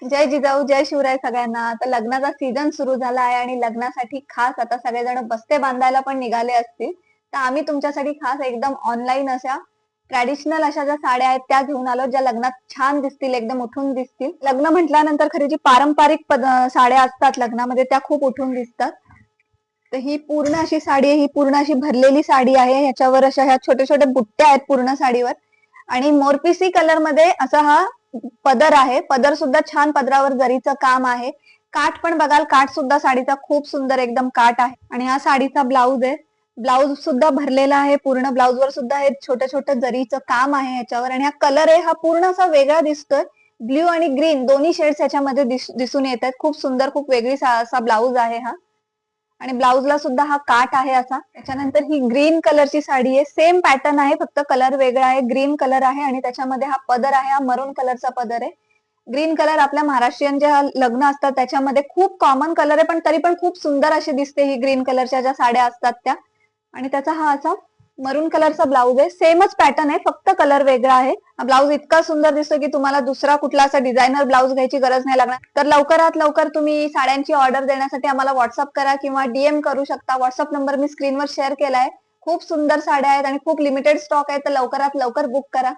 जय जिजाऊ जय शिवराय सगळ्यांना. आता लग्नाचा सीझन सुरू झाला आहे आणि लग्नासाठी खास आता सगळेजण बस्ते बांधायला पण निघाले असतील. तर आम्ही तुमच्यासाठी खास एकदम ऑनलाईन अशा ट्रॅडिशनल अशा ज्या साड्या आहेत त्या घेऊन आलो, ज्या लग्नात छान दिसतील, एकदम उठून दिसतील. लग्न म्हटल्यानंतर खरी जी पारंपरिक साड्या असतात लग्नामध्ये त्या खूप उठून दिसतात. तर ही पूर्ण अशी साडी आहे, ही पूर्ण अशी भरलेली साडी आहे. ह्याच्यावर अशा ह्या छोट्या छोट्या बुट्ट्या आहेत पूर्ण साडीवर आणि मोरपिसी कलर मध्ये असा हा पदर आहे. पदर सुद्धा छान, पदरावर जरीचं काम आहे. काठ पण बघाल, काठ सुद्धा साडीचा खूप सुंदर एकदम काठ आहे. आणि हा साडीचा ब्लाऊज आहे. ब्लाऊज सुद्धा भरलेला आहे पूर्ण. ब्लाऊज वर सुद्धा हे छोटं छोटं जरीचं काम आहे ह्याच्यावर. आणि हा कलर आहे हा पूर्ण असा वेगळा दिसतोय. ब्ल्यू आणि ग्रीन दोन्ही शेड्स ह्याच्यामध्ये दिसून येत आहेत. खूप सुंदर, खूप वेगळी असा ब्लाऊज आहे हा. आणि ब्लाऊजला सुद्धा हा काठ आहे असा. त्याच्यानंतर ही ग्रीन कलरची साडी आहे. सेम पॅटर्न आहे, फक्त कलर वेगळा आहे. ग्रीन कलर आहे आणि त्याच्यामध्ये हा पदर आहे, हा मरून कलरचा पदर आहे. ग्रीन कलर आपल्या महाराष्ट्रीयन जे लग्न असतात त्याच्यामध्ये खूप कॉमन कलर आहे, पण तरी पण खूप सुंदर अशी दिसते ही ग्रीन कलरच्या ज्या साड्या असतात त्या. आणि त्याचा हा असा मरून कलरचा ब्लाऊज आहे. सेमच पॅटर्न आहे, फक्त कलर वेगळा आहे. हा ब्लाऊज इतका सुंदर दिसतो की तुम्हाला दुसरा कुठला असा डिझायनर ब्लाऊज घ्यायची गरज नाही लागणार. तर लवकरात लवकर तुम्ही साड्यांची ऑर्डर देण्यासाठी आम्हाला व्हॉट्सअप करा किंवा डीएम करू शकता. व्हॉट्सअप नंबर मी स्क्रीनवर शेअर केलाय. खूप सुंदर साड्या आहेत आणि खूप लिमिटेड स्टॉक आहे, तर लवकरात लवकर बुक करा.